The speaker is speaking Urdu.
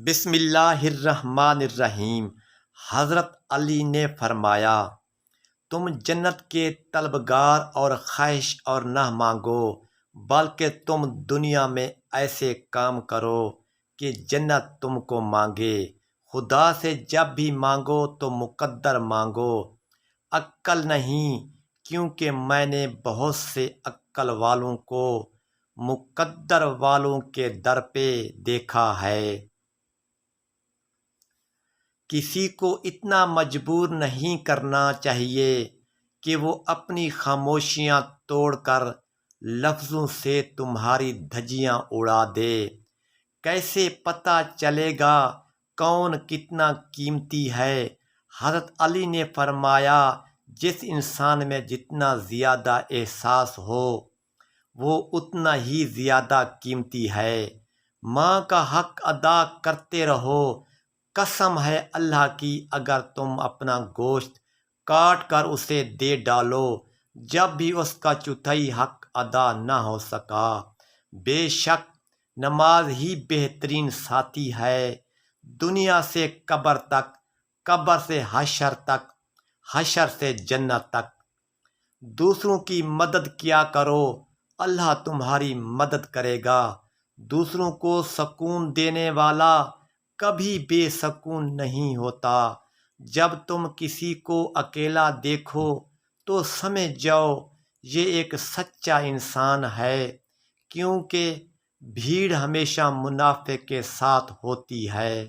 بسم اللہ الرحمن الرحیم۔ حضرت علی نے فرمایا، تم جنت کے طلبگار اور خواہش اور نہ مانگو، بلکہ تم دنیا میں ایسے کام کرو کہ جنت تم کو مانگے۔ خدا سے جب بھی مانگو تو مقدر مانگو، عقل نہیں، کیونکہ میں نے بہت سے عقل والوں کو مقدر والوں کے در پہ دیکھا ہے۔ کسی کو اتنا مجبور نہیں کرنا چاہیے کہ وہ اپنی خاموشیاں توڑ کر لفظوں سے تمہاری دھجیاں اڑا دے۔ کیسے پتہ چلے گا کون کتنا قیمتی ہے؟ حضرت علی نے فرمایا، جس انسان میں جتنا زیادہ احساس ہو وہ اتنا ہی زیادہ قیمتی ہے۔ ماں کا حق ادا کرتے رہو۔ قسم ہے اللہ کی، اگر تم اپنا گوشت کاٹ کر اسے دے ڈالو جب بھی اس کا چوتھائی حق ادا نہ ہو سکا۔ بے شک نماز ہی بہترین ساتھی ہے، دنیا سے قبر تک، قبر سے حشر تک، حشر سے جنت تک۔ دوسروں کی مدد کیا کرو، اللہ تمہاری مدد کرے گا۔ دوسروں کو سکون دینے والا کبھی بے سکون نہیں ہوتا۔ جب تم کسی کو اکیلا دیکھو تو سمجھ جاؤ یہ ایک سچا انسان ہے، کیونکہ بھیڑ ہمیشہ منافع کے ساتھ ہوتی ہے۔